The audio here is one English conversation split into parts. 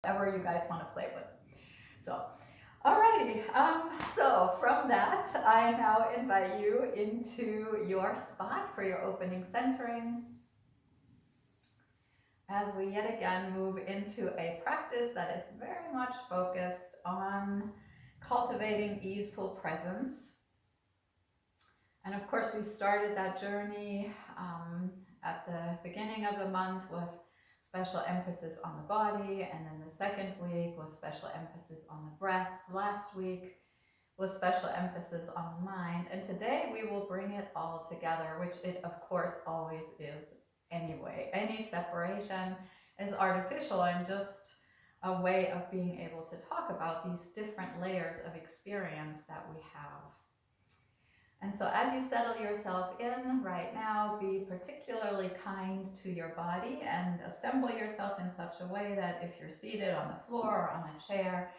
whatever you guys want to play with. So, alrighty. So from that, I now invite you into your spot for your opening centering, as we yet again move into a practice that is very much focused on cultivating easeful presence. And of course, we started that journey at the beginning of the month with special emphasis on the body, and then the second week was special emphasis on the breath. Last week was special emphasis on the mind, and today we will bring it all together, which it of course always is anyway. Any separation is artificial and just a way of being able to talk about these different layers of experience that we have. And so as you settle yourself in right now, be particularly kind to your body and assemble yourself in such a way that if you're seated on the floor or on a chair,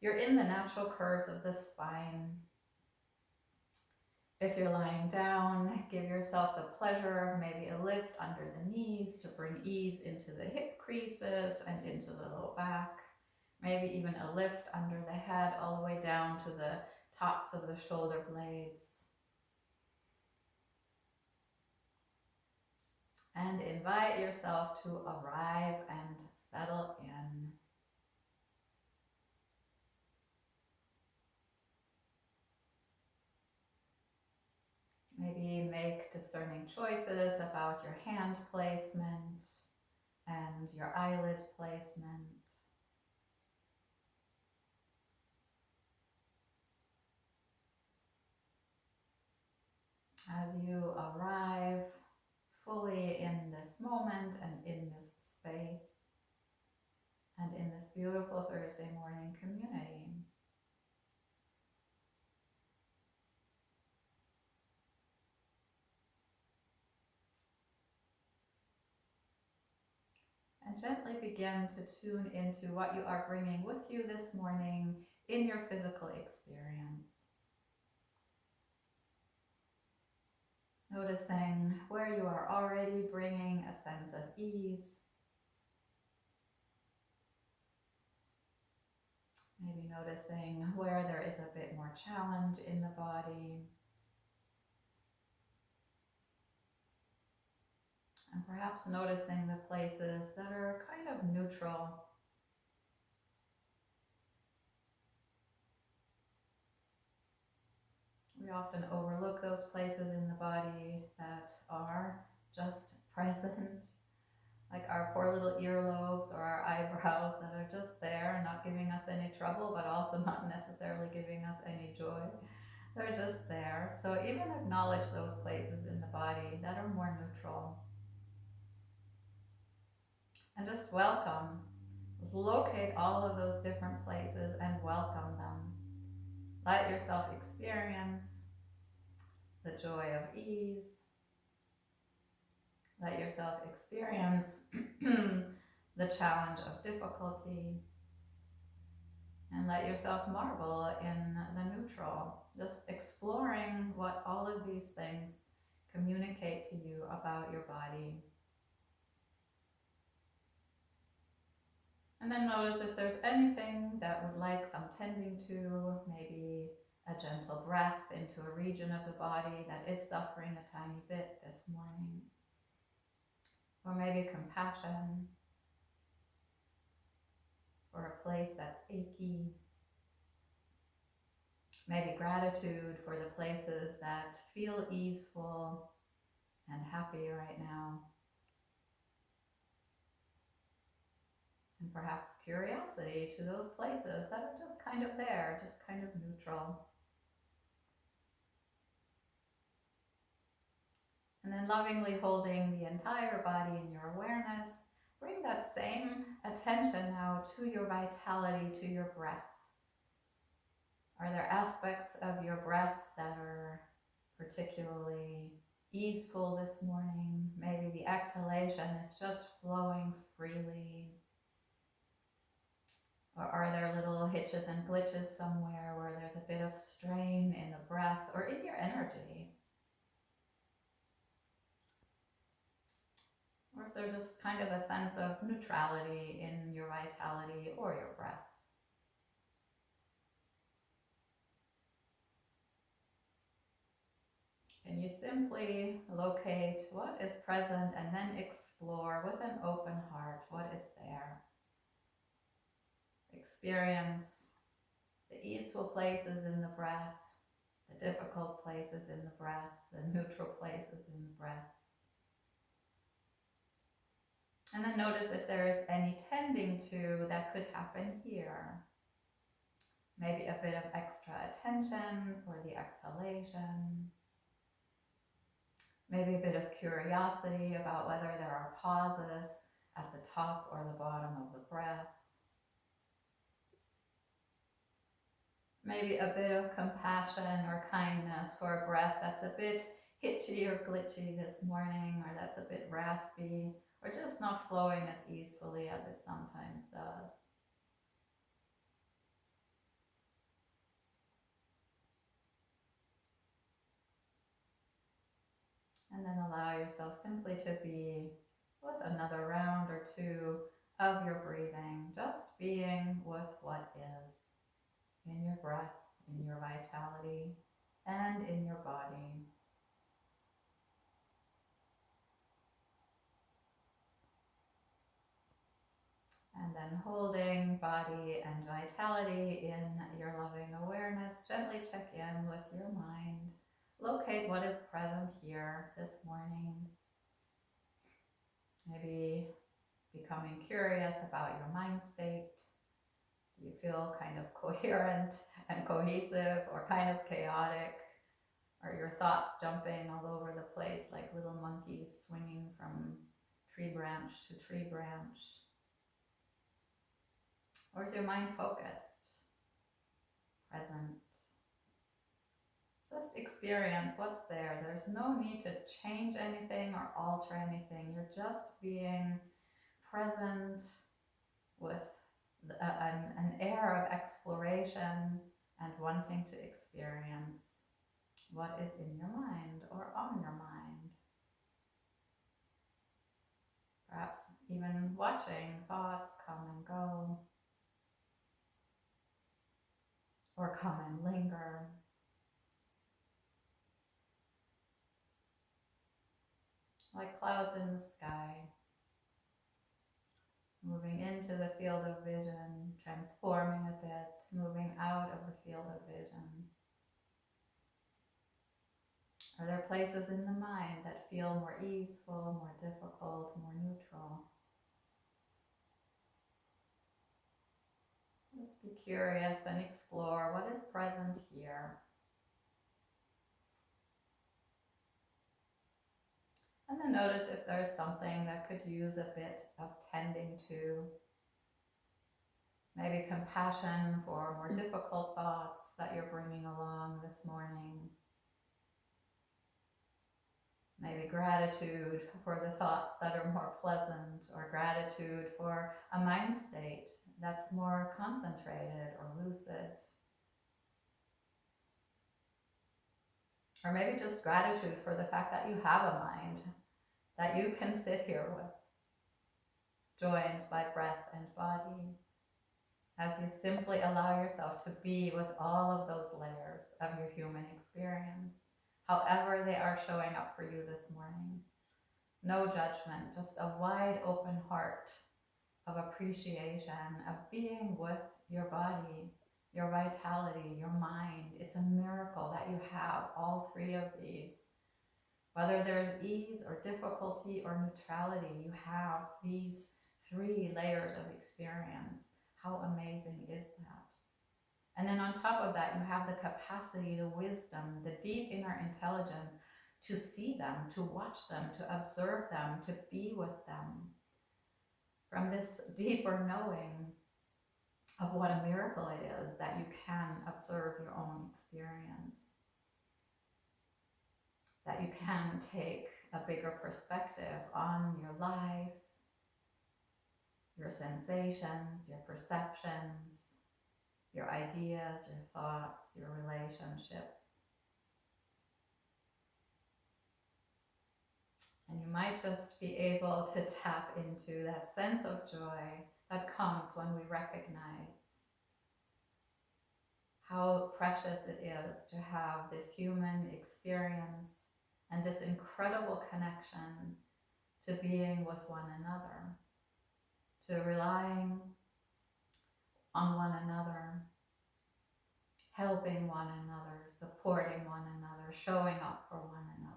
you're in the natural curves of the spine. If you're lying down, give yourself the pleasure of maybe a lift under the knees to bring ease into the hip creases and into the low back. Maybe even a lift under the head all the way down to the tops of the shoulder blades. And invite yourself to arrive and settle in. Maybe make discerning choices about your hand placement and your eyelid placement. As you arrive fully in this moment and in this space and in this beautiful Thursday morning community. And gently begin to tune into what you are bringing with you this morning in your physical experience. Noticing where you are already bringing a sense of ease. Maybe noticing where there is a bit more challenge in the body. And perhaps noticing the places that are kind of neutral. We often overlook those places in the body that are just present, like our poor little earlobes or our eyebrows that are just there and not giving us any trouble, but also not necessarily giving us any joy. They're just there. So even acknowledge those places in the body that are more neutral. And just welcome. Just locate all of those different places and welcome them. Let yourself experience the joy of ease. Let yourself experience the challenge of difficulty. And let yourself marvel in the neutral, just exploring what all of these things communicate to you about your body. And then notice if there's anything that would like some tending to, maybe a gentle breath into a region of the body that is suffering a tiny bit this morning. Or maybe compassion for a place that's achy. Maybe gratitude for the places that feel easeful and happy right now. And perhaps curiosity to those places that are just kind of there, just kind of neutral. And then lovingly holding the entire body in your awareness, bring that same attention now to your vitality, to your breath. Are there aspects of your breath that are particularly easeful this morning? Maybe the exhalation is just flowing freely. Or are there little hitches and glitches somewhere where there's a bit of strain in the breath or in your energy? Or Or is there just kind of a sense of neutrality in your vitality or your breath? Can you simply locate what is present and then explore with an open heart what is there? Experience the easeful places in the breath, the difficult places in the breath, the neutral places in the breath. And then notice if there is any tending to that could happen here. Maybe a bit of extra attention for the exhalation. Maybe a bit of curiosity about whether there are pauses at the top or the bottom of the breath. Maybe a bit of compassion or kindness for a breath that's a bit hitchy or glitchy this morning, or that's a bit raspy, or just not flowing as easefully as it sometimes does. And then allow yourself simply to be with another round or two of your breathing, just being with what is in your breath, in your vitality, and in your body. And then holding body and vitality in your loving awareness, gently check in with your mind. Locate what is present here this morning. Maybe becoming curious about your mind state. Do you feel kind of coherent and cohesive, or kind of chaotic? Are your thoughts jumping all over the place like little monkeys swinging from tree branch to tree branch? Or is your mind focused, present? Just experience what's there. There's no need to change anything or alter anything. You're just being present with an air of exploration and wanting to experience what is in your mind or on your mind. Perhaps even watching thoughts come and go, or come and linger. Like clouds in the sky, moving into the field of vision, transforming a bit, moving out of the field of vision. Are there places in the mind that feel more easeful, more difficult, more neutral? Just be curious and explore what is present here. And then notice if there's something that could use a bit of tending to. Maybe compassion for more difficult thoughts that you're bringing along this morning. Maybe gratitude for the thoughts that are more pleasant, or gratitude for a mind state that's more concentrated or lucid. Or maybe just gratitude for the fact that you have a mind that you can sit here with, joined by breath and body, as you simply allow yourself to be with all of those layers of your human experience, however they are showing up for you this morning. No judgment, just a wide open heart of appreciation, of being with your body, your vitality, your mind. It's a miracle that you have all three of these. Whether there's ease or difficulty or neutrality, you have these three layers of experience. How amazing is that? And then on top of that, you have the capacity, the wisdom, the deep inner intelligence to see them, to watch them, to observe them, to be with them. From this deeper knowing of what a miracle it is that you can observe your own experience, that you can take a bigger perspective on your life, your sensations, your perceptions, your ideas, your thoughts, your relationships. And you might just be able to tap into that sense of joy that comes when we recognize how precious it is to have this human experience and this incredible connection to being with one another, to relying on one another, helping one another, supporting one another, showing up for one another.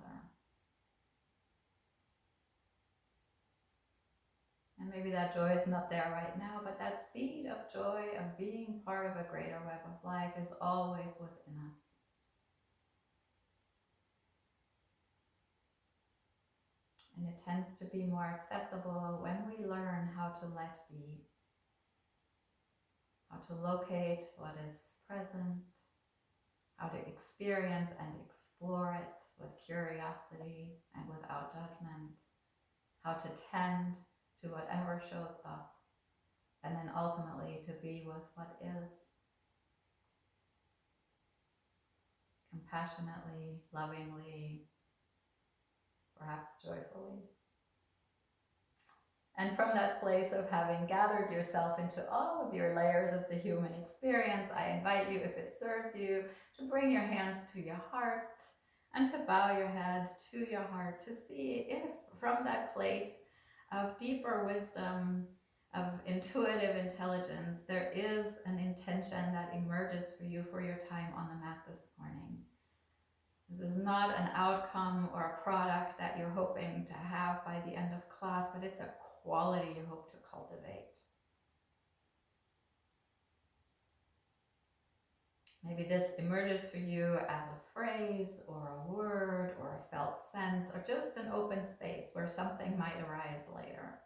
And maybe that joy is not there right now, but that seed of joy of being part of a greater web of life is always within us. And it tends to be more accessible when we learn how to let be, how to locate what is present, how to experience and explore it with curiosity and without judgment, how to tend to whatever shows up, and then ultimately to be with what is. Compassionately, lovingly, perhaps joyfully. And from that place of having gathered yourself into all of your layers of the human experience, I invite you, if it serves you, to bring your hands to your heart and to bow your head to your heart to see if from that place of deeper wisdom, of intuitive intelligence, there is an intention that emerges for you for your time on the mat this morning. This is not an outcome or a product that you're hoping to have by the end of class, but it's a quality you hope to cultivate. Maybe this emerges for you as a phrase or a word or a felt sense or just an open space where something might arise later.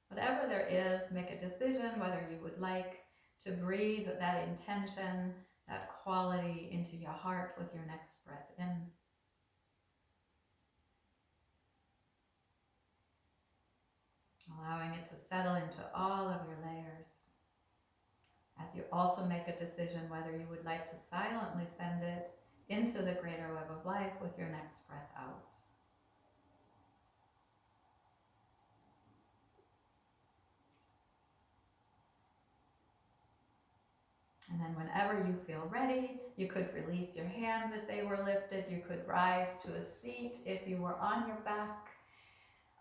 Whatever there is, make a decision whether you would like to breathe that intention, that quality into your heart with your next breath in. Allowing it to settle into all of your layers. As you also make a decision whether you would like to silently send it into the greater web of life with your next breath out. And then whenever you feel ready, you could release your hands if they were lifted. You could rise to a seat if you were on your back.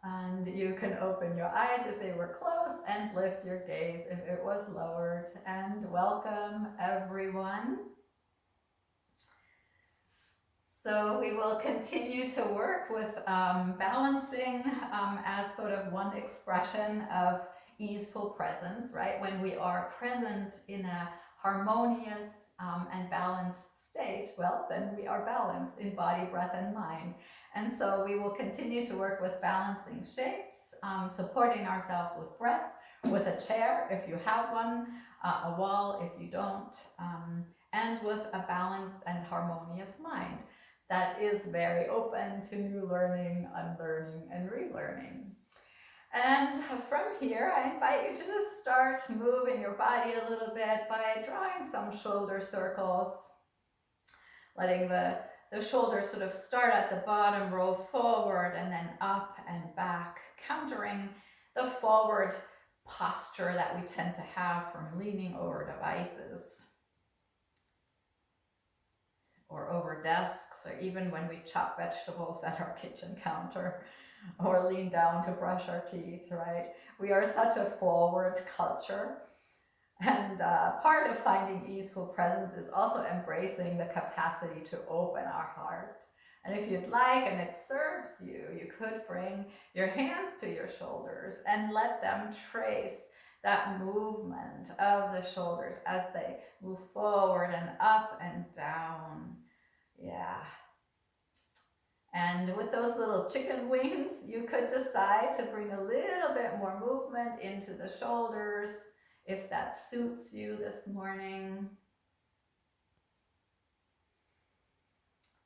And you can open your eyes if they were closed and lift your gaze if it was lowered. And welcome everyone. So we will continue to work with balancing as sort of one expression of easeful presence, right? When we are present in a harmonious and balanced state, well, then we are balanced in body, breath, and mind. And so we will continue to work with balancing shapes, supporting ourselves with breath, with a chair if you have one, a wall if you don't, and with a balanced and harmonious mind that is very open to new learning, unlearning, and relearning. And from here, I invite you to just start moving your body a little bit by drawing some shoulder circles, letting the shoulders sort of start at the bottom, roll forward, and then up and back, countering the forward posture that we tend to have from leaning over devices or over desks, or even when we chop vegetables at our kitchen counter or lean down to brush our teeth, right? We are such a forward culture. And part of finding easeful presence is also embracing the capacity to open our heart. And if you'd like, and it serves you, you could bring your hands to your shoulders and let them trace that movement of the shoulders as they move forward and up and down. Yeah. And with those little chicken wings, you could decide to bring a little bit more movement into the shoulders if that suits you this morning.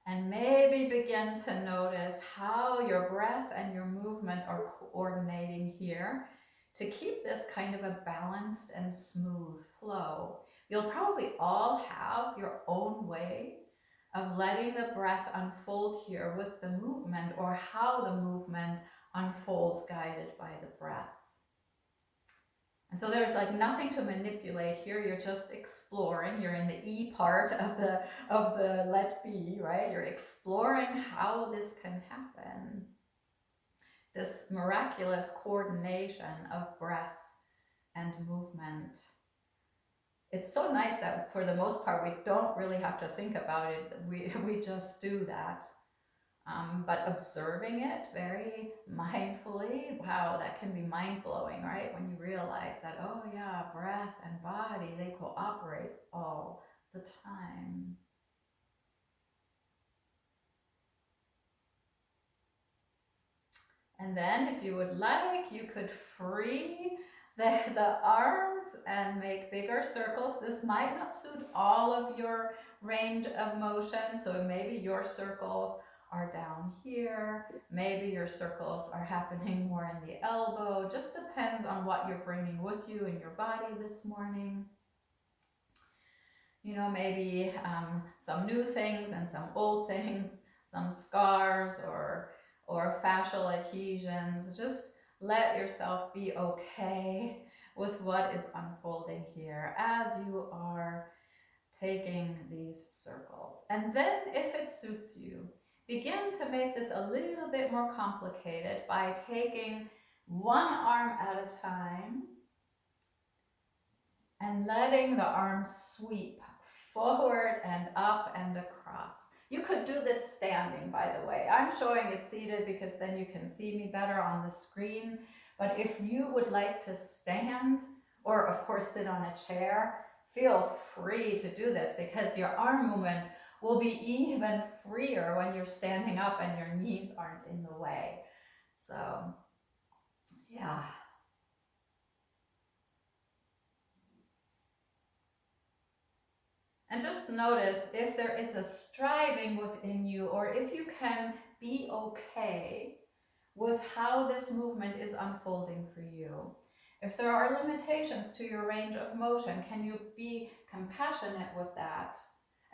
And maybe begin to notice how your breath and your movement are coordinating here to keep this kind of a balanced and smooth flow. You'll probably all have your own way of letting the breath unfold here with the movement, or how the movement unfolds guided by the breath. And so there's like nothing to manipulate here. You're just exploring. You're in the E part of the let be, right? You're exploring how this can happen. This miraculous coordination of breath and movement. It's so nice that for the most part we don't really have to think about it. We just do that. But observing it very mindfully, wow, that can be mind-blowing, right? When you realize that, oh yeah, breath and body, they cooperate all the time. And then if you would like, you could free the arms and make bigger circles. This might not suit all of your range of motion, so maybe your circles are down here, maybe your circles are happening more in the elbow. Just depends on what you're bringing with you in your body this morning. You know, maybe some new things and some old things, some scars or fascial adhesions. Just let yourself be okay with what is unfolding here as you are taking these circles. And then if it suits you, begin to make this a little bit more complicated by taking one arm at a time and letting the arms sweep forward and up and across. You could do this standing, by the way. I'm showing it seated because then you can see me better on the screen. But if you would like to stand, or of course sit on a chair, feel free to do this because your arm movement will be even freer when you're standing up and your knees aren't in the way. So, yeah. And just notice if there is a striving within you, or if you can be okay with how this movement is unfolding for you. If there are limitations to your range of motion, can you be compassionate with that?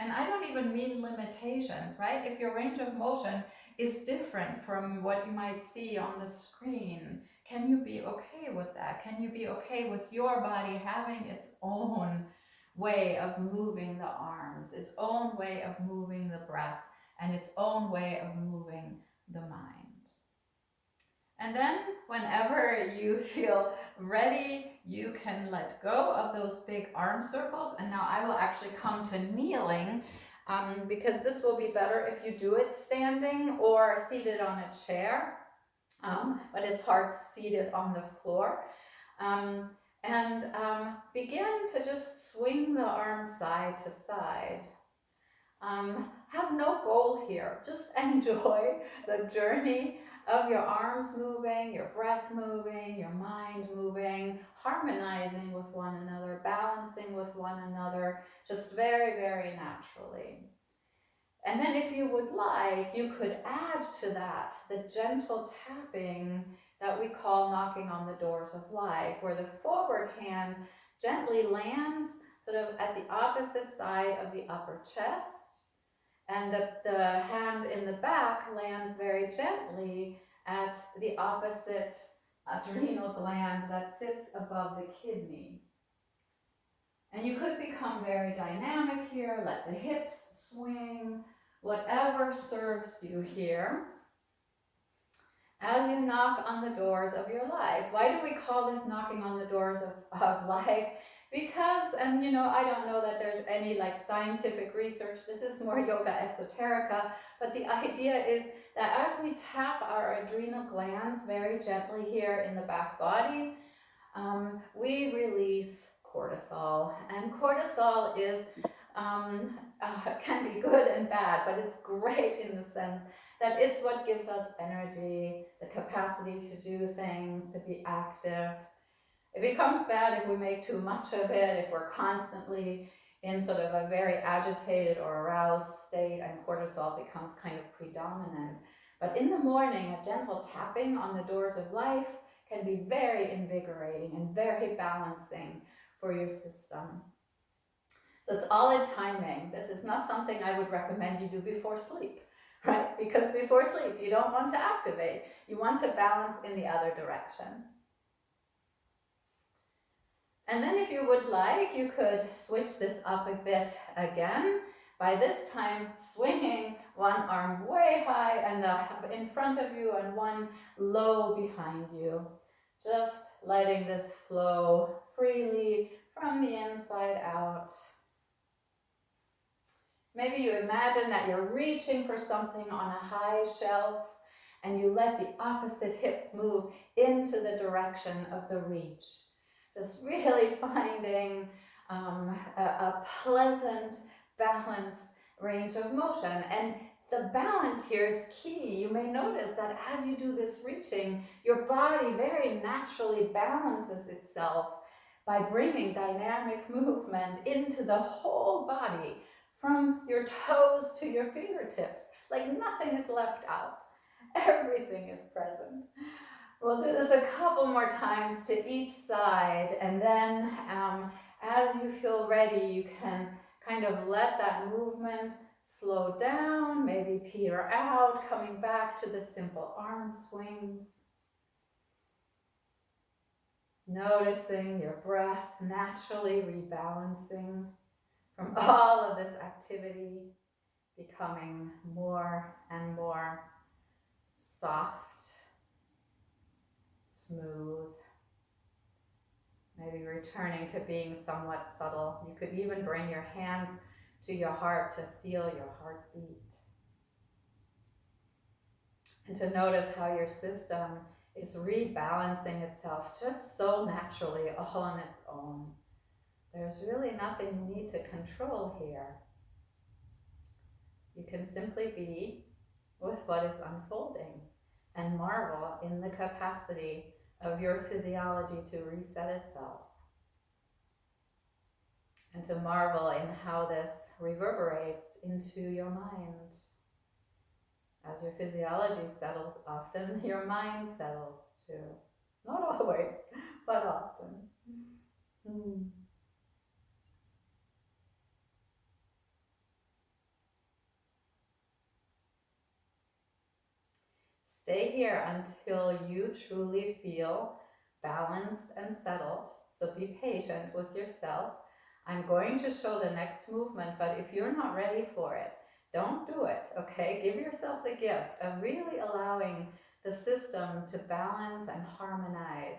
And I don't even mean limitations, right? If your range of motion is different from what you might see on the screen, can you be okay with that? Can you be okay with your body having its own way of moving the arms, its own way of moving the breath, and its own way of moving the mind? And then whenever you feel ready, you can let go of those big arm circles. And now I will actually come to kneeling because this will be better if you do it standing or seated on a chair. But it's hard seated on the floor. Begin to just swing the arms side to side. Have no goal here. Just enjoy the journey of your arms moving, your breath moving, your mind moving, harmonizing with one another, balancing with one another, just very, very naturally. And then if you would like, you could add to that the gentle tapping that we call knocking on the doors of life, where the forward hand gently lands sort of at the opposite side of the upper chest, and the hand in the back lands very gently at the opposite adrenal gland that sits above the kidney. And you could become very dynamic here, let the hips swing, whatever serves you here as you knock on the doors of your life. Why do we call this knocking on the doors of life? Because, and you know, I don't know that there's any like scientific research, this is more yoga esoterica, but the idea is that as we tap our adrenal glands very gently here in the back body, we release cortisol. And cortisol is can be good and bad, but it's great in the sense that it's what gives us energy, the capacity to do things, to be active. It becomes bad if we make too much of it, if we're constantly in sort of a very agitated or aroused state and cortisol becomes kind of predominant. But in the morning, a gentle tapping on the doors of life can be very invigorating and very balancing for your system. So it's all in timing. This is not something I would recommend you do before sleep. right? Because before sleep, you don't want to activate. You want to balance in the other direction. And then if you would like, you could switch this up a bit again. By this time, swinging one arm way high and in front of you and one low behind you. Just letting this flow freely from the inside out. Maybe you imagine that you're reaching for something on a high shelf and you let the opposite hip move into the direction of the reach. Just really finding a pleasant, balanced range of motion. And the balance here is key. You may notice that as you do this reaching, your body very naturally balances itself by bringing dynamic movement into the whole body, from your toes to your fingertips, like nothing is left out. Everything is present. We'll do this a couple more times to each side, and then as you feel ready, you can kind of let that movement slow down, maybe peter out, coming back to the simple arm swings. Noticing your breath naturally rebalancing from all of this activity, becoming more and more soft, smooth, maybe returning to being somewhat subtle. You could even bring your hands to your heart to feel your heartbeat. And to notice how your system is rebalancing itself just so naturally, all on its own. There's really nothing you need to control here. You can simply be with what is unfolding and marvel in the capacity of your physiology to reset itself. And to marvel in how this reverberates into your mind. As your physiology settles, often your mind settles too. Not always, but often. Stay here until you truly feel balanced and settled. So be patient with yourself. I'm going to show the next movement, but if you're not ready for it, don't do it, okay? Give yourself the gift of really allowing the system to balance and harmonize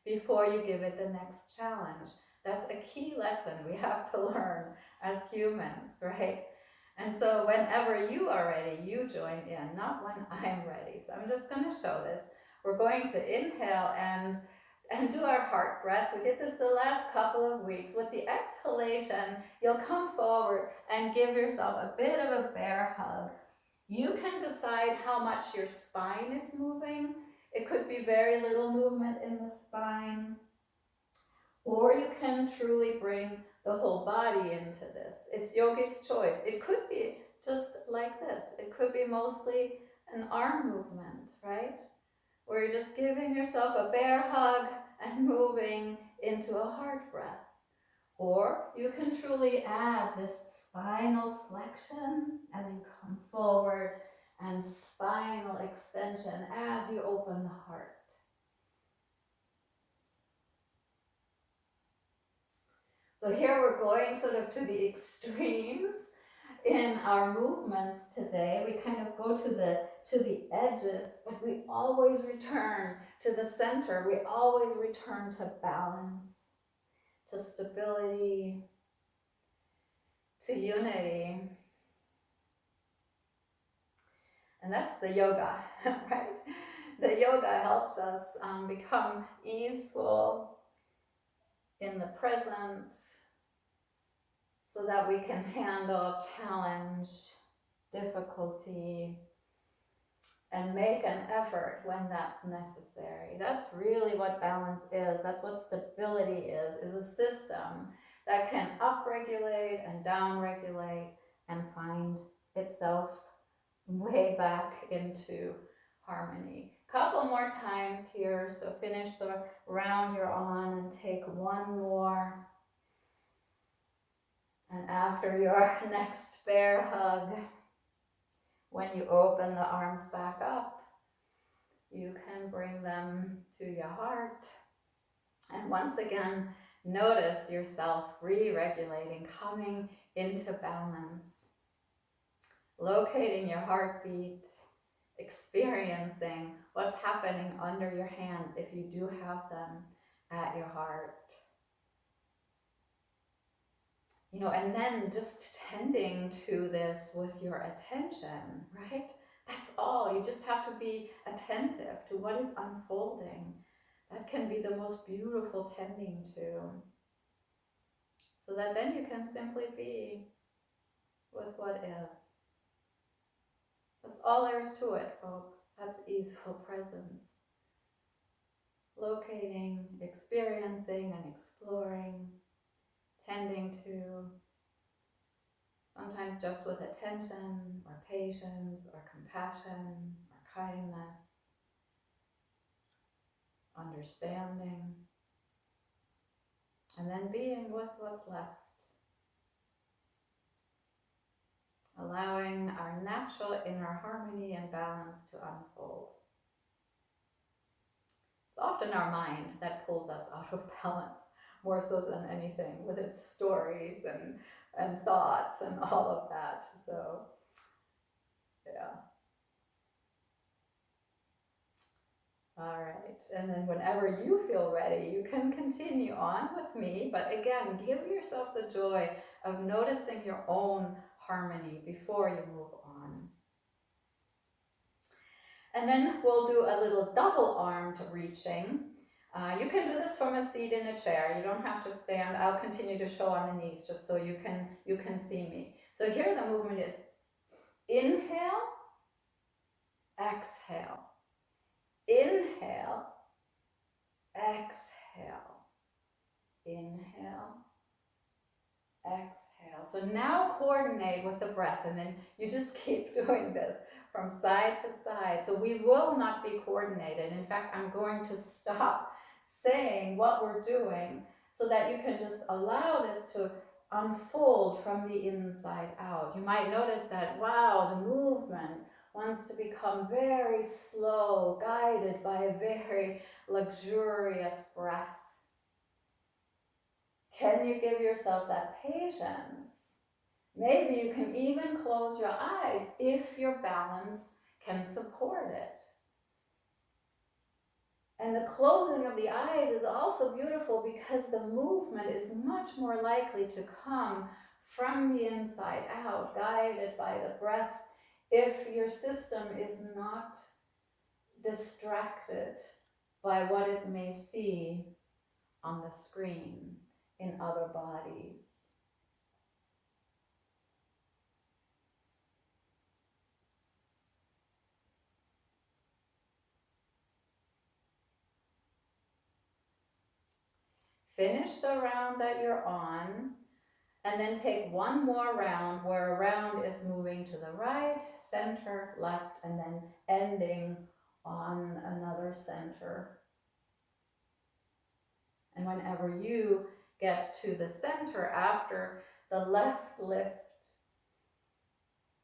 before you give it the next challenge. That's a key lesson we have to learn as humans, right? And so whenever you are ready, you join in, not when I'm ready. So I'm just going to show this. We're going to inhale and do our heart breath. We did this the last couple of weeks. With the exhalation, you'll come forward and give yourself a bit of a bear hug. You can decide how much your spine is moving. It could be very little movement in the spine, or you can truly bring the whole body into this. It's yogi's choice. It could be just like this. It could be mostly an arm movement, right? Where you're just giving yourself a bear hug and moving into a heart breath. Or you can truly add this spinal flexion as you come forward and spinal extension as you open the heart. So here we're going sort of to the extremes in our movements today. We kind of go to the edges, but we always return to the center. We always return to balance, to stability, to unity. And that's the yoga, right? The yoga helps us become easeful in the present, so that we can handle challenge, difficulty, and make an effort when that's necessary. That's really what balance is. That's what stability is a system that can upregulate and downregulate and find itself way back into harmony. Couple more times here, so finish the round you're on and take one more. And after your next bear hug, When you open the arms back up, you can bring them to your heart. And once again, notice yourself re-regulating, coming into balance, locating your heartbeat, experiencing what's happening under your hands if you do have them at your heart. You know, and then just tending to this with your attention, right? That's all. You just have to be attentive to what is unfolding. That can be the most beautiful tending to. So that then you can simply be with what is. That's all there is to it, folks. That's easeful presence. Locating, experiencing, and exploring, tending to, sometimes just with attention, or patience, or compassion, or kindness, understanding, and then being with what's left. Allowing our natural inner harmony and balance to unfold. It's often our mind that pulls us out of balance, more so than anything, with its stories and thoughts and all of that. So, yeah. All right, and then whenever you feel ready, you can continue on with me, but again, give yourself the joy of noticing your own harmony before you move on. And then we'll do a little double-armed reaching. You can do this from a seat in a chair. You don't have to stand. I'll continue to show on the knees just so you can see me. So here the movement is inhale, exhale, inhale, exhale, inhale, exhale. So now coordinate with the breath, and then you just keep doing this from side to side. So we will not be coordinated. In fact, I'm going to stop saying what we're doing so that you can just allow this to unfold from the inside out. You might notice that, wow, the movement wants to become very slow, guided by a very luxurious breath. Can you give yourself that patience? Maybe you can even close your eyes if your balance can support it. And the closing of the eyes is also beautiful because the movement is much more likely to come from the inside out, guided by the breath, if your system is not distracted by what it may see on the screen in other bodies. Finish the round that you're on, and then take one more round where a round is moving to the right, center, left, and then ending on another center. And whenever you get to the center after the left lift,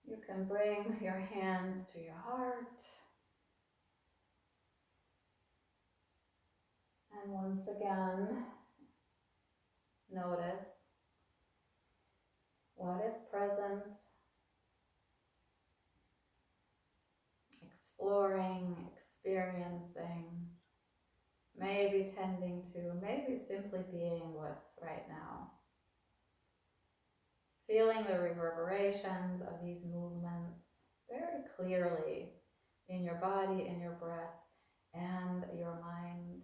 you can bring your hands to your heart. And once again, notice what is present, exploring, experiencing, maybe tending to, maybe simply being with right now. Feeling the reverberations of these movements very clearly in your body, in your breath, and your mind.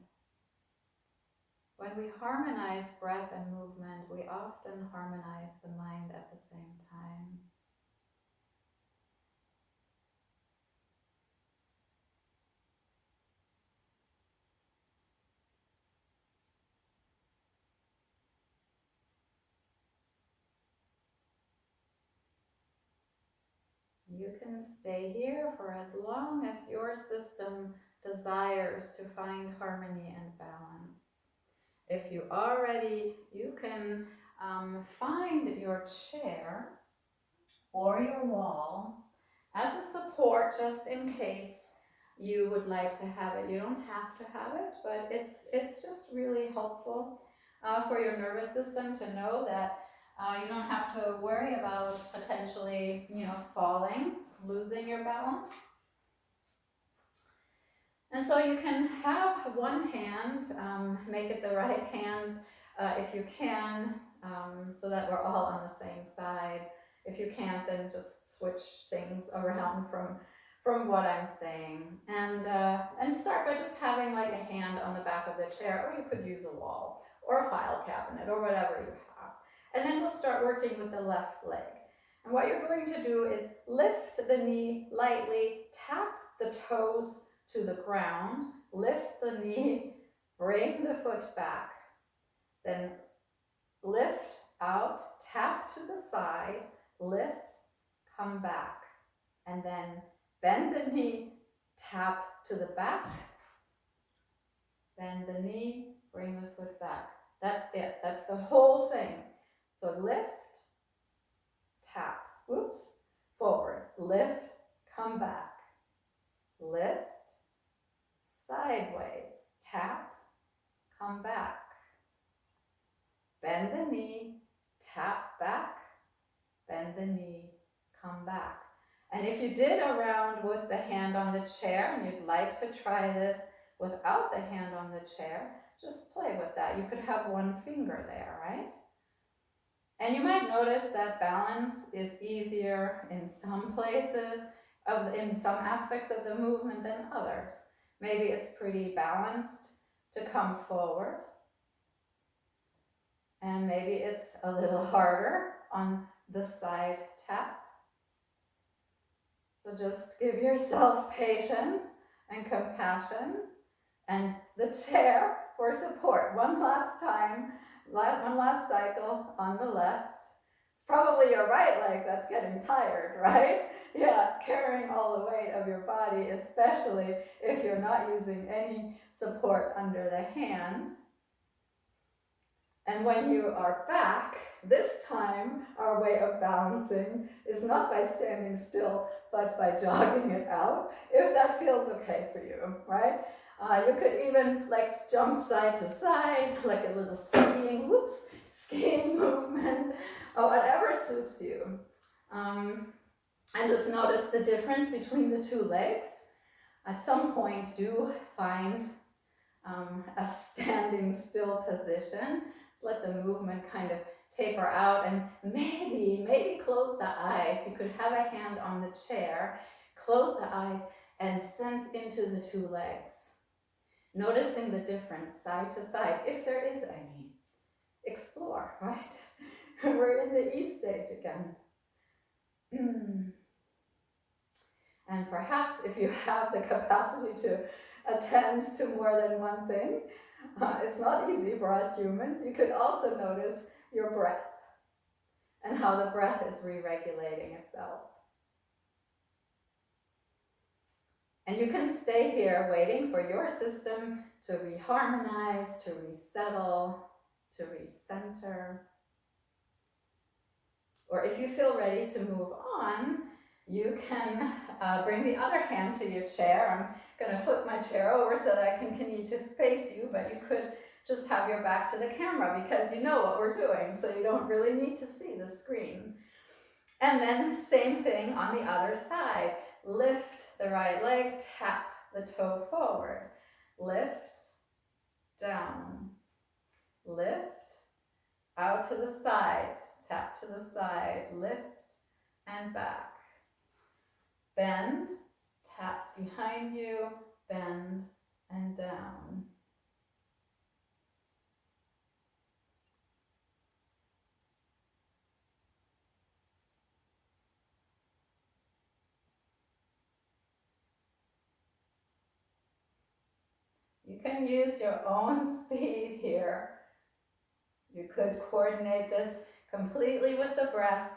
When we harmonize breath and movement, we often harmonize the mind at the same time. You can stay here for as long as your system desires to find harmony and balance. If you are ready, you can find your chair or your wall as a support, just in case you would like to have it. You don't have to have it, but it's just really helpful for your nervous system to know that you don't have to worry about potentially, falling, losing your balance. And so you can have one hand, make it the right hand if you can, so that we're all on the same side. If you can't, then just switch things around from what I'm saying. And start by just having like a hand on the back of the chair, or you could use a wall or a file cabinet or whatever you have. And then we'll start working with the left leg. And what you're going to do is lift the knee lightly, tap the toes to the ground, lift the knee, bring the foot back, then lift out, tap to the side, lift, come back, and then bend the knee, tap to the back, bend the knee, bring the foot back. That's it. That's the whole thing. So lift, tap, oops, forward, lift, come back, lift, sideways, tap, come back, bend the knee, tap back, bend the knee, come back. And if you did a round with the hand on the chair and you'd like to try this without the hand on the chair, just play with that. You could have one finger there, right? And you might notice that balance is easier in some places, in some aspects of the movement than others. Maybe it's pretty balanced to come forward. And maybe it's a little harder on the side tap. So just give yourself patience and compassion, and the chair for support. One last time, one last cycle on the left. It's probably your right leg that's getting tired, right? Yeah, it's carrying all the weight of your body, especially if you're not using any support under the hand. And when you are back, this time our way of balancing is not by standing still, but by jogging it out, if that feels okay for you, right? You could even like jump side to side, like a little skiing movement, or whatever suits you. And just notice the difference between the two legs. At some point, do find a standing still position. Just let the movement kind of taper out, and maybe close the eyes. You could have a hand on the chair, close the eyes, and sense into the two legs. Noticing the difference side to side, if there is any. Explore, right? We're in the E stage again. And perhaps if you have the capacity to attend to more than one thing, it's not easy for us humans. You could also notice your breath and how the breath is re-regulating itself. And you can stay here waiting for your system to reharmonize, to resettle, to recenter. Or if you feel ready to move on, you can bring the other hand to your chair. I'm going to flip my chair over so that I can continue to face you, but you could just have your back to the camera because you know what we're doing, so you don't really need to see the screen. And then same thing on the other side. Lift the right leg, tap the toe forward. Lift, down. Lift, out to the side, tap to the side, lift, and back. Bend, tap behind you, bend, and down. You can use your own speed here. You could coordinate this completely with the breath,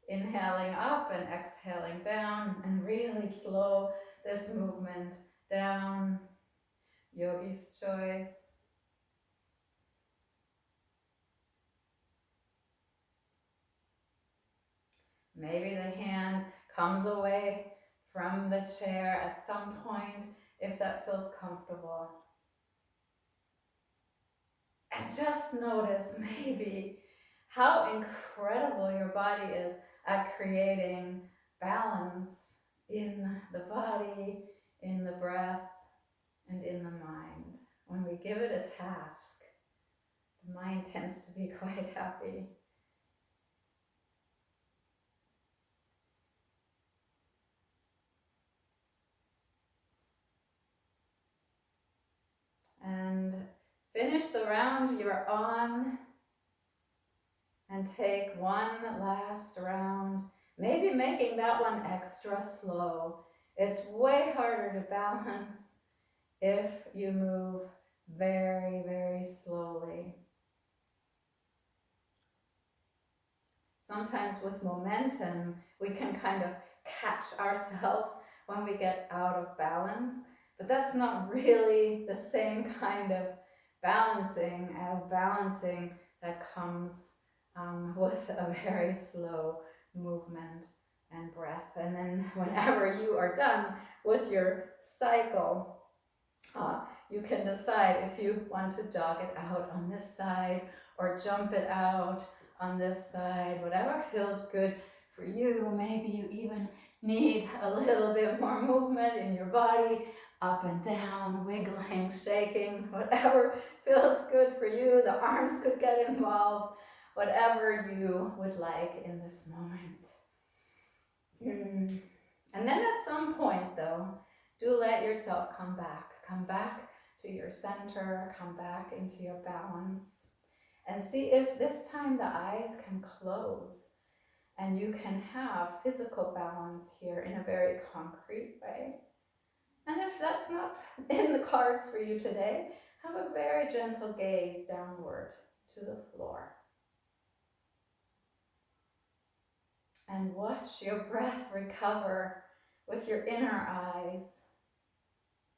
inhaling up and exhaling down, and really slow this movement down. Yogi's choice. Maybe the hand comes away from the chair at some point if that feels comfortable. And just notice maybe how incredible your body is at creating balance in the body, in the breath, and in the mind. When we give it a task, the mind tends to be quite happy. And finish the round you're on, and take one last round, maybe making that one extra slow. It's way harder to balance if you move very, very slowly. Sometimes with momentum, we can kind of catch ourselves when we get out of balance, but that's not really the same kind of balancing as balancing that comes with a very slow movement and breath. And then whenever you are done with your cycle, you can decide if you want to jog it out on this side or jump it out on this side, whatever feels good for you. Maybe you even need a little bit more movement in your body, up and down, wiggling, shaking, whatever feels good for you. The arms could get involved, whatever you would like in this moment. And then at some point though, do let yourself come back to your center, come back into your balance, and see if this time the eyes can close and you can have physical balance here in a very concrete way. And if that's not in the cards for you today, have a very gentle gaze downward to the floor. And watch your breath recover with your inner eyes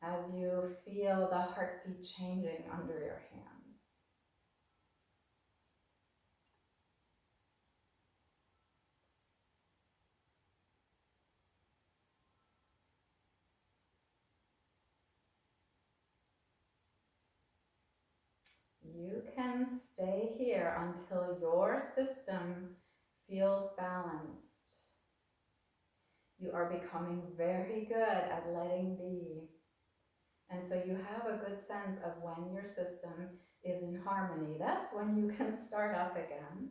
as you feel the heartbeat changing under your hands. You can stay here until your system feels balanced. You are becoming very good at letting be. And so you have a good sense of when your system is in harmony. That's when you can start up again.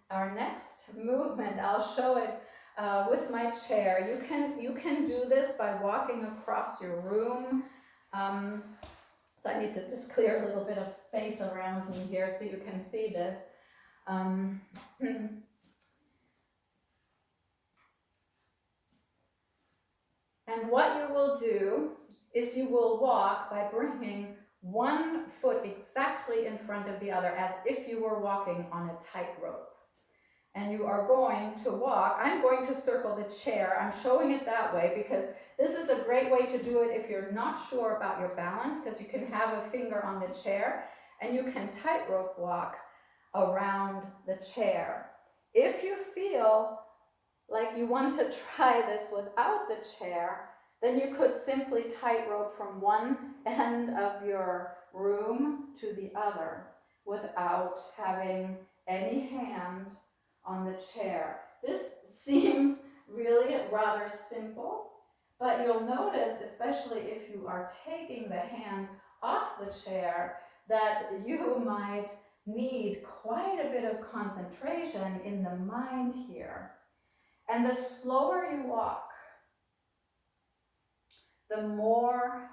Our next movement, I'll show it with my chair. You can do this by walking across your room. So I need to just clear a little bit of space around me here so you can see this. And what you will do is you will walk by bringing one foot exactly in front of the other, as if you were walking on a tightrope. And you are going to walk. I'm going to circle the chair. I'm showing it that way because this is a great way to do it if you're not sure about your balance, because you can have a finger on the chair and you can tightrope walk around the chair. If you feel like you want to try this without the chair, then you could simply tightrope from one end of your room to the other without having any hand on the chair. This seems really rather simple, but you'll notice, especially if you are taking the hand off the chair, that you might need quite a bit of concentration in the mind here. And the slower you walk, the more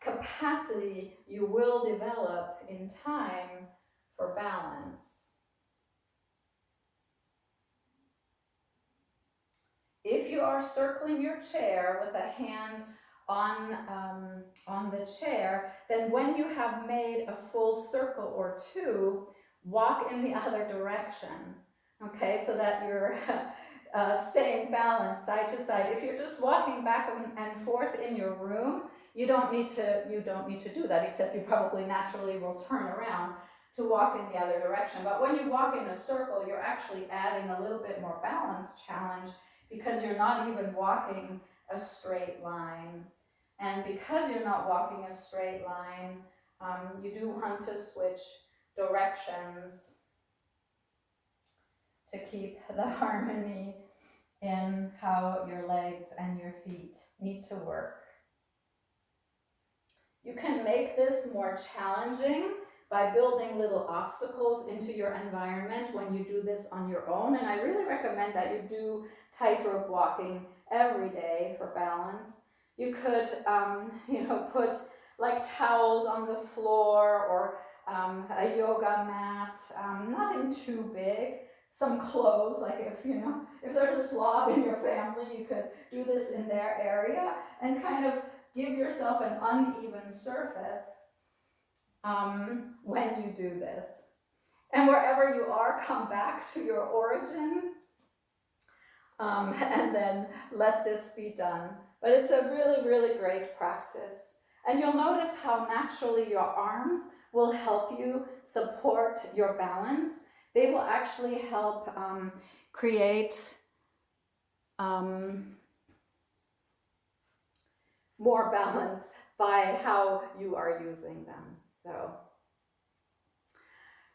capacity you will develop in time for balance. If you are circling your chair with a hand on the chair, then when you have made a full circle or two, walk in the other direction, okay, so that you're staying balanced side to side. If you're just walking back and forth in your room, you don't need to do that, except you probably naturally will turn around. to walk in the other direction. But when you walk in a circle, you're actually adding a little bit more balance challenge because you're not even walking a straight line. And because you're not walking a straight line, you do want to switch directions to keep the harmony in how your legs and your feet need to work. You can make this more challenging by building little obstacles into your environment when you do this on your own. And I really recommend that you do tightrope walking every day for balance. You could, put like towels on the floor or a yoga mat, nothing too big. Some clothes, like if there's a slob in your family, you could do this in their area and kind of give yourself an uneven surface when you do this. And wherever you are, come back to your origin and then let this be done. But it's a really, really great practice. And you'll notice how naturally your arms will help you support your balance. They will actually help create more balance by how you are using them. So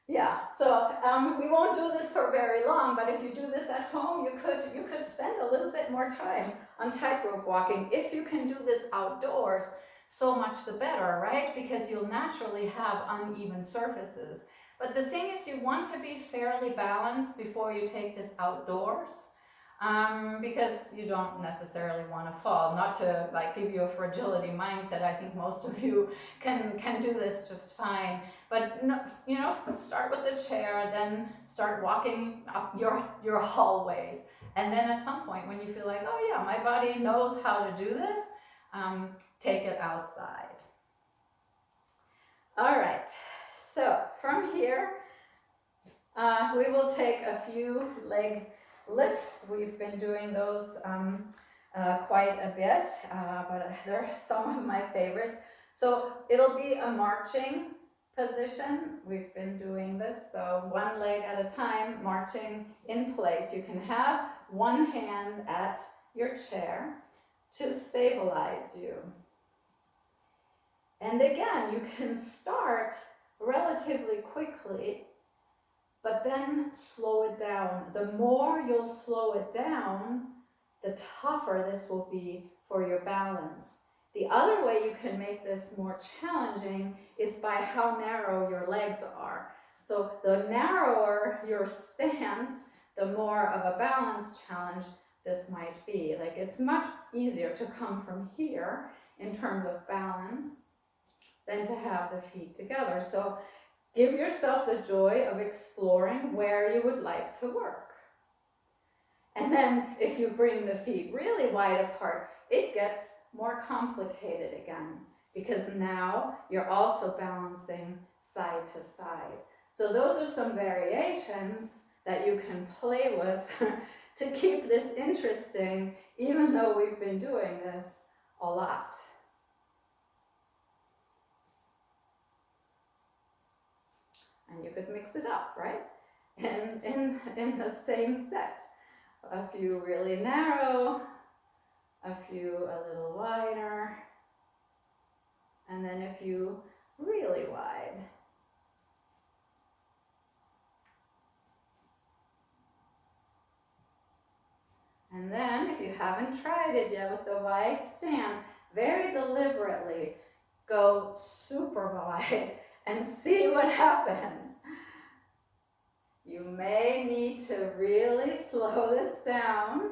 yeah, so we won't do this for very long, but if you do this at home, you could spend a little bit more time on tightrope walking. If you can do this outdoors, so much the better, right? Because you'll naturally have uneven surfaces. But the thing is, you want to be fairly balanced before you take this outdoors, because you don't necessarily want to fall. Not to like give you a fragility mindset. I think most of you can do this just fine. But start with the chair, then start walking up your hallways, and then at some point when you feel like, oh yeah, my body knows how to do this, take it outside. All right. So from here, we will take a few leg lifts. We've been doing those quite a bit, but they're some of my favorites. So it'll be a marching position. We've been doing this, so one leg at a time, marching in place. You can have one hand at your chair to stabilize you. And again, you can start relatively quickly, but then slow it down. The more you'll slow it down, the tougher this will be for your balance. The other way you can make this more challenging is by how narrow your legs are. So the narrower your stance, the more of a balance challenge this might be. Like, it's much easier to come from here in terms of balance than to have the feet together. So give yourself the joy of exploring where you would like to work. And then if you bring the feet really wide apart, it gets more complicated again, because now you're also balancing side to side. So those are some variations that you can play with to keep this interesting, even though we've been doing this a lot. And you could mix it up, right? In the same set. A few really narrow, a few a little wider, and then a few really wide. And then, if you haven't tried it yet with the wide stance, very deliberately go super wide and see what happens. You may need to really slow this down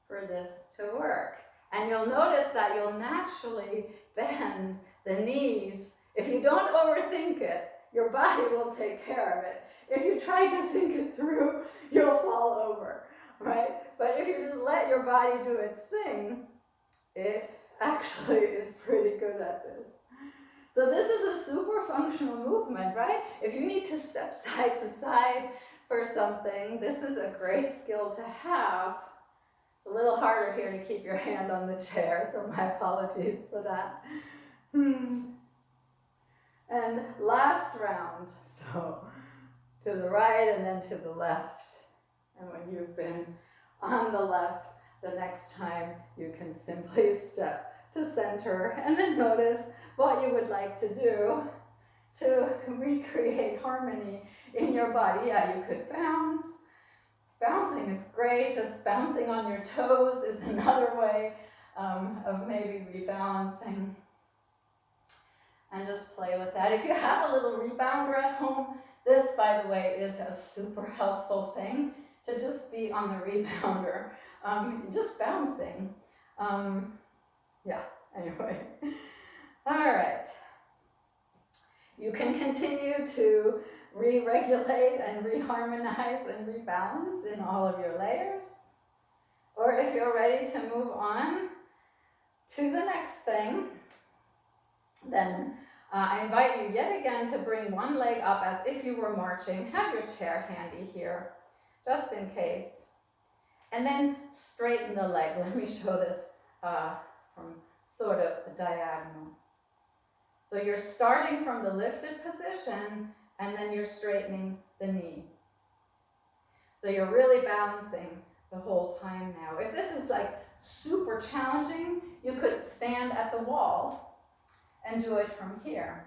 for this to work. And you'll notice that you'll naturally bend the knees. If you don't overthink it, your body will take care of it. If you try to think it through, you'll fall over, right? But if you just let your body do its thing, it actually is pretty good at this. So this is a super functional movement, right? If you need to step side to side for something, this is a great skill to have. It's a little harder here to keep your hand on the chair, so my apologies for that. And last round, so to the right and then to the left. And when you've been on the left, the next time you can simply step to center and then notice what you would like to do to recreate harmony in your body. Yeah, you could bounce. Bouncing is great. Just bouncing on your toes is another way of maybe rebalancing. And just play with that. If you have a little rebounder at home, this, by the way, is a super helpful thing to just be on the rebounder, just bouncing. Yeah, anyway. All right. You can continue to re-regulate and reharmonize and rebalance in all of your layers. Or if you're ready to move on to the next thing, then I invite you yet again to bring one leg up as if you were marching. Have your chair handy here, just in case. And then straighten the leg. Let me show this from sort of a diagonal. So you're starting from the lifted position, and then you're straightening the knee. So you're really balancing the whole time now. If this is like super challenging, you could stand at the wall and do it from here.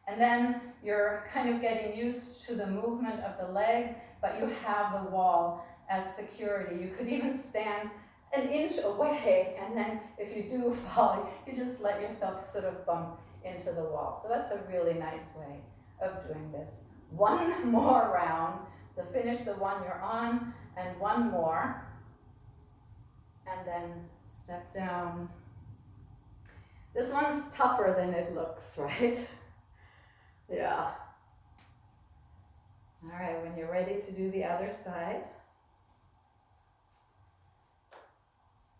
And then you're kind of getting used to the movement of the leg, but you have the wall as security. You could even stand an inch away, and then if you do fall, you just let yourself sort of bump into the wall. So that's a really nice way of doing this. One more round. So finish the one you're on, and one more. And then step down. This one's tougher than it looks, right? Yeah. All right, when you're ready to do the other side,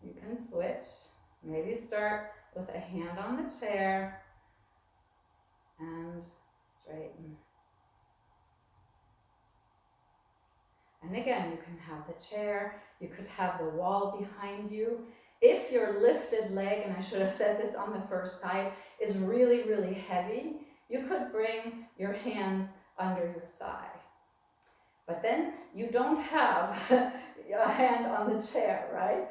you can switch. Maybe start with a hand on the chair and straighten. And again, you can have the chair, you could have the wall behind you. If your lifted leg, and I should have said this on the first side, is really, really heavy, you could bring your hands under your thigh. But then you don't have a hand on the chair, right?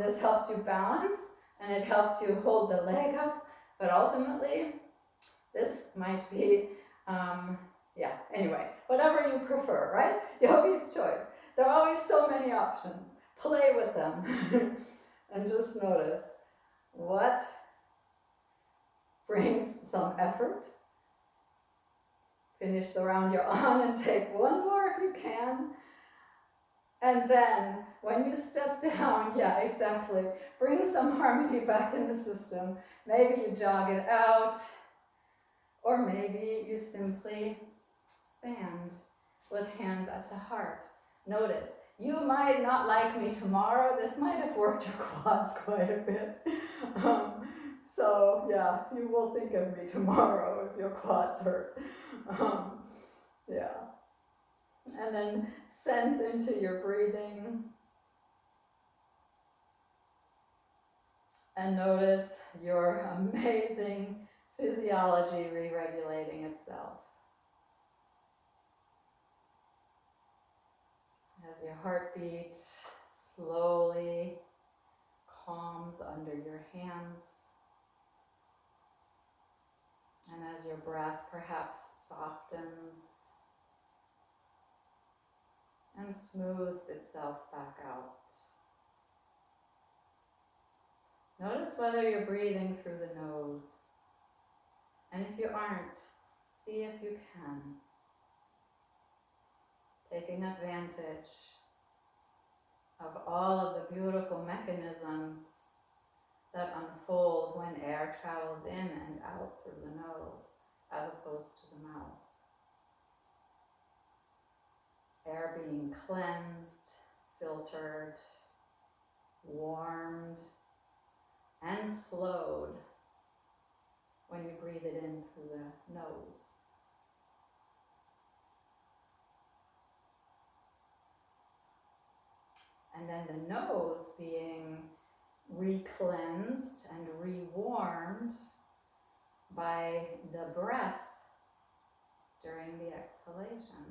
This helps you balance, and it helps you hold the leg up, but ultimately, this might be, anyway, whatever you prefer, right? Yogi's choice. There are always so many options. Play with them and just notice what brings some effort. Finish the round you're on and take one more if you can. And then when you step down, yeah, exactly, bring some harmony back in the system. Maybe you jog it out, or maybe you simply stand with hands at the heart. Notice, you might not like me tomorrow. This might have worked your quads quite a bit. So yeah, you will think of me tomorrow if your quads hurt. Yeah. And then sense into your breathing. And notice your amazing physiology re-regulating itself. As your heartbeat slowly calms under your hands, and as your breath perhaps softens and smooths itself back out. Notice whether you're breathing through the nose, and if you aren't, see if you can. Taking advantage of all of the beautiful mechanisms that unfold when air travels in and out through the nose, as opposed to the mouth. Air being cleansed, filtered, warmed, and slowed when you breathe it in through the nose. And then the nose being re-cleansed and re-warmed by the breath during the exhalation.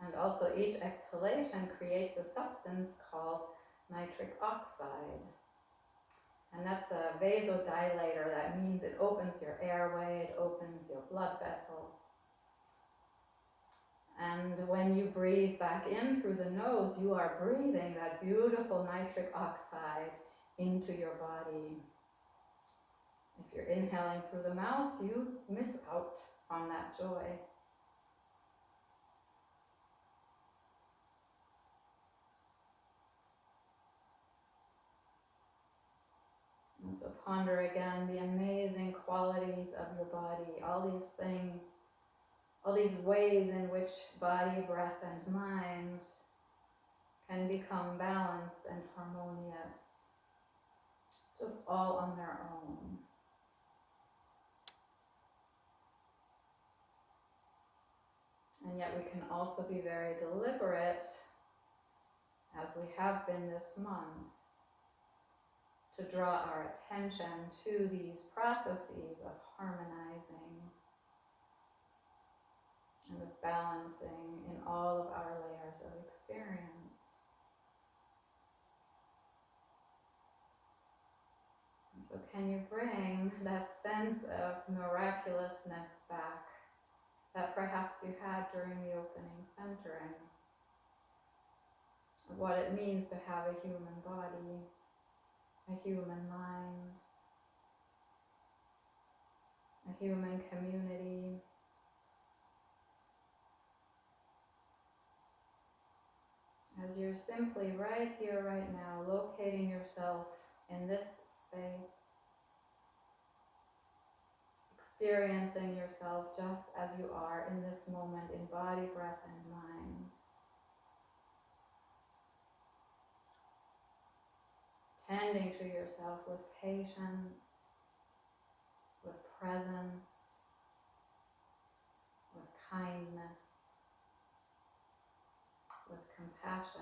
And also each exhalation creates a substance called nitric oxide. And that's a vasodilator. That means it opens your airway, it opens your blood vessels. And when you breathe back in through the nose, you are breathing that beautiful nitric oxide into your body. If you're inhaling through the mouth, you miss out on that joy. And so ponder again the amazing qualities of your body, all these things, all these ways in which body, breath, and mind can become balanced and harmonious, just all on their own. And yet we can also be very deliberate, as we have been this month, to draw our attention to these processes of harmonizing and of balancing in all of our layers of experience. And so can you bring that sense of miraculousness back that perhaps you had during the opening centering, of what it means to have a human body, a human mind, a human community, as you're simply right here, right now, locating yourself in this space, experiencing yourself just as you are in this moment in body, breath, and mind. Tending to yourself with patience, with presence, with kindness, with compassion.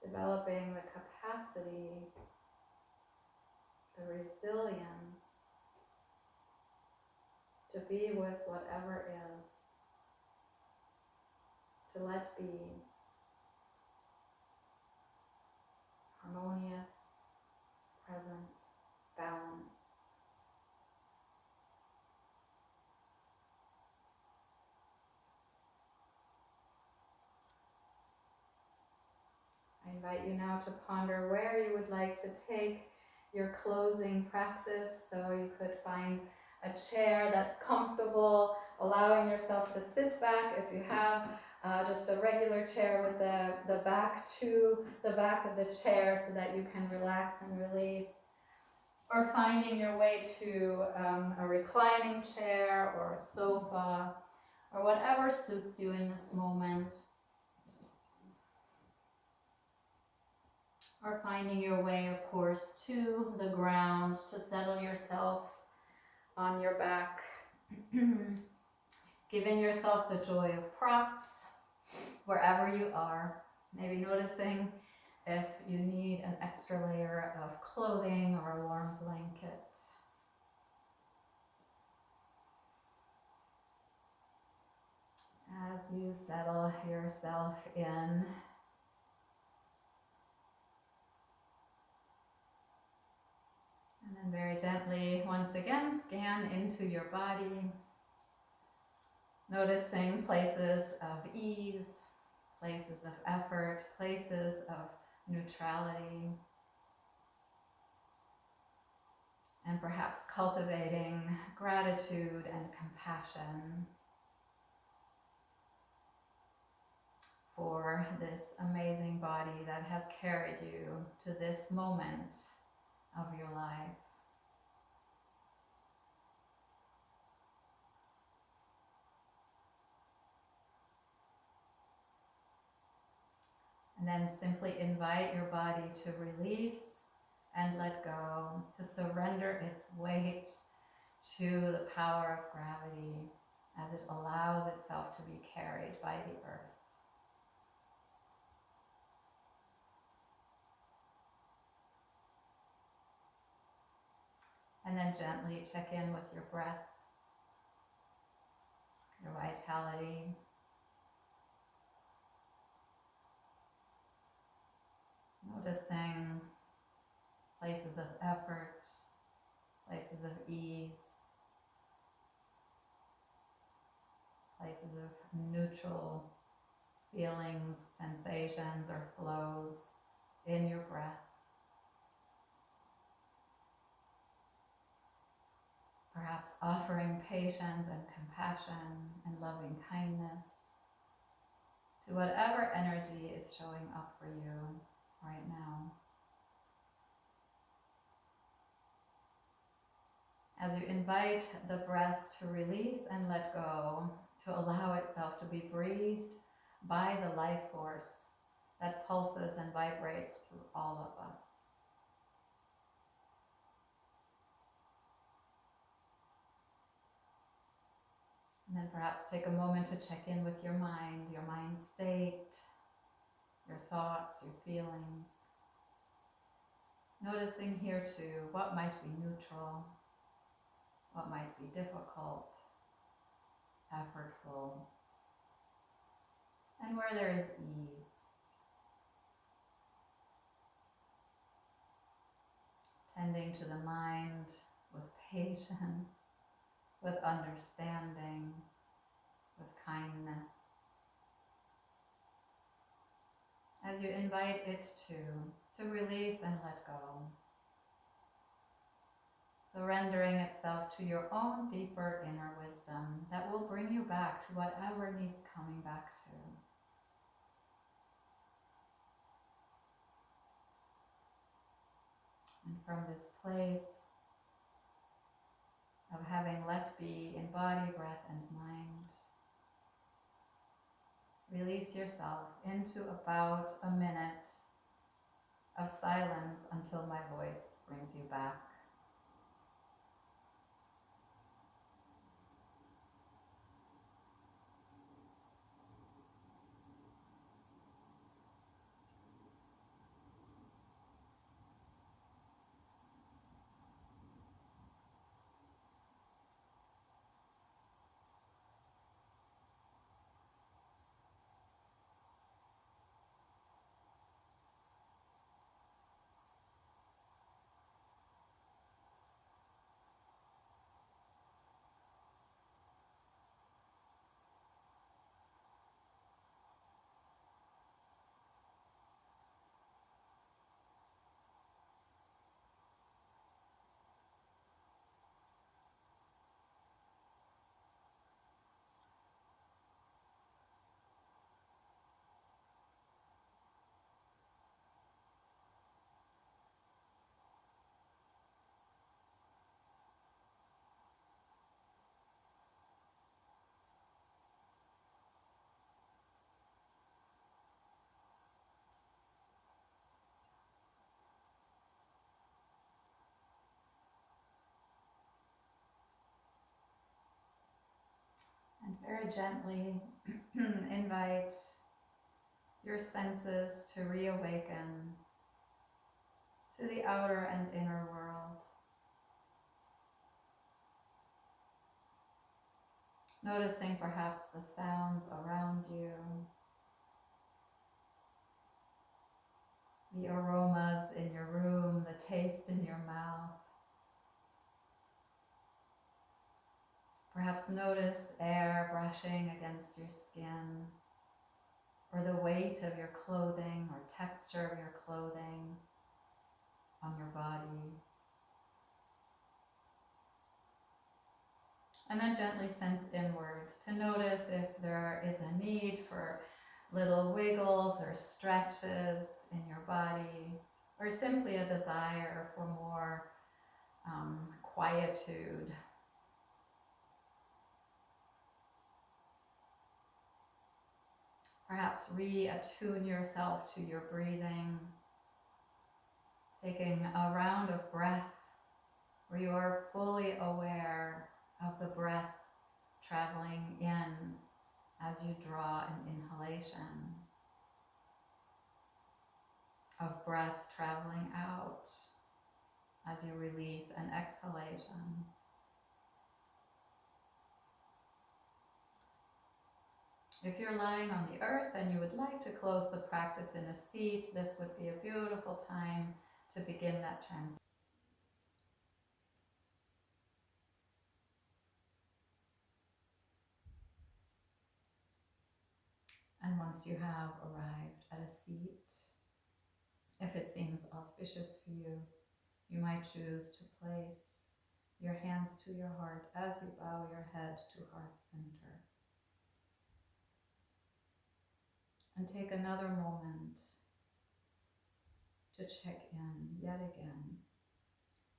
Developing the capacity, the resilience to be with whatever is, to let be harmonious, present, balanced. I invite you now to ponder where you would like to take your closing practice. So you could find a chair that's comfortable, allowing yourself to sit back if you have just a regular chair with the back to the back of the chair so that you can relax and release. Or finding your way to a reclining chair or a sofa or whatever suits you in this moment. Or finding your way, of course, to the ground to settle yourself on your back. Giving yourself the joy of props wherever you are. Maybe noticing if you need an extra layer of clothing or a warm blanket. As you settle yourself in, and then very gently, once again, scan into your body, noticing places of ease, places of effort, places of neutrality, and perhaps cultivating gratitude and compassion for this amazing body that has carried you to this moment of your life. And then simply invite your body to release and let go, to surrender its weight to the power of gravity as it allows itself to be carried by the earth. And then gently check in with your breath, your vitality. Noticing places of effort, places of ease, places of neutral feelings, sensations, or flows in your breath. Perhaps offering patience and compassion and loving kindness to whatever energy is showing up for you right now. As you invite the breath to release and let go, to allow itself to be breathed by the life force that pulses and vibrates through all of us. And then perhaps take a moment to check in with your mind state, your thoughts, your feelings. Noticing here too what might be neutral, what might be difficult, effortful, and where there is ease. Tending to the mind with patience, with understanding, with kindness. As you invite it to release and let go. Surrendering itself to your own deeper inner wisdom that will bring you back to whatever needs coming back to. And from this place of having let be in body, breath, and mind, release yourself into about a minute of silence until my voice brings you back. And very gently invite your senses to reawaken to the outer and inner world. Noticing perhaps the sounds around you, the aromas in your room, the taste in your mouth. Perhaps notice air brushing against your skin, or the weight of your clothing or texture of your clothing on your body. And then gently sense inward to notice if there is a need for little wiggles or stretches in your body, or simply a desire for more quietude. Perhaps reattune yourself to your breathing, taking a round of breath where you are fully aware of the breath traveling in as you draw an inhalation, of breath traveling out as you release an exhalation. If you're lying on the earth and you would like to close the practice in a seat, this would be a beautiful time to begin that transition. And once you have arrived at a seat, if it seems auspicious for you, you might choose to place your hands to your heart as you bow your head to heart center. And take another moment to check in yet again,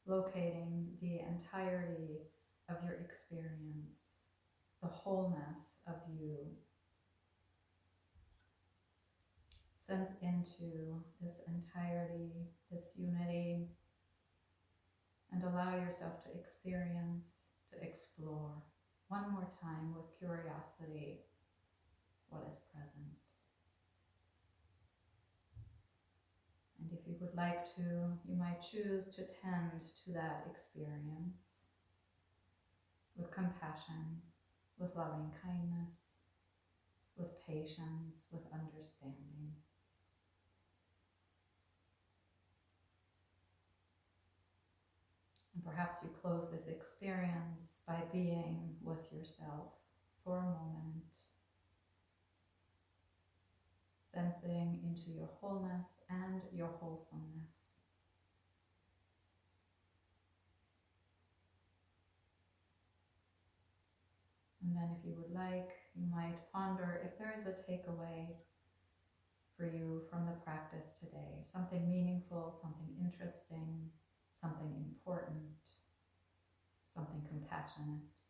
locating the entirety of your experience, the wholeness of you. Sense into this entirety, this unity, and allow yourself to experience, to explore one more time with curiosity what is present. And if you would like to, you might choose to tend to that experience with compassion, with loving kindness, with patience, with understanding. And perhaps you close this experience by being with yourself for a moment, sensing into your wholeness and your wholesomeness. And then if you would like, you might ponder if there is a takeaway for you from the practice today, something meaningful, something interesting, something important, something compassionate.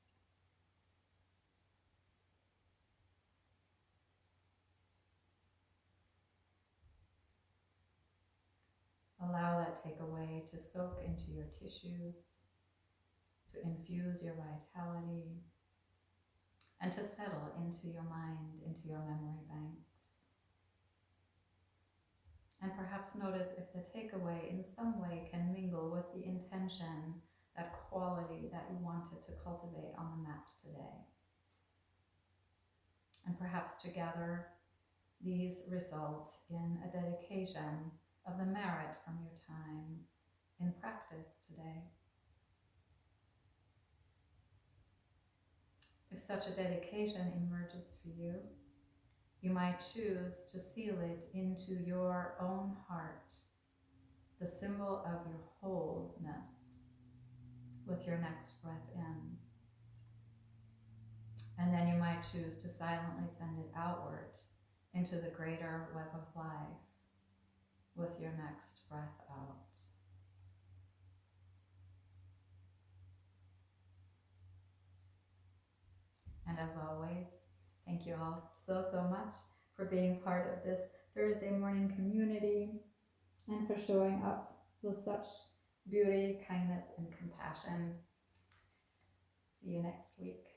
Allow that takeaway to soak into your tissues, to infuse your vitality, and to settle into your mind, into your memory banks. And perhaps notice if the takeaway in some way can mingle with the intention, that quality that you wanted to cultivate on the mat today. And perhaps together, these result in a dedication of the merit from your time in practice today. If such a dedication emerges for you, you might choose to seal it into your own heart, the symbol of your wholeness, with your next breath in. And then you might choose to silently send it outward into the greater web of life with your next breath out. And as always, thank you all so much for being part of this Thursday morning community and for showing up with such beauty, kindness, and compassion. See you next week.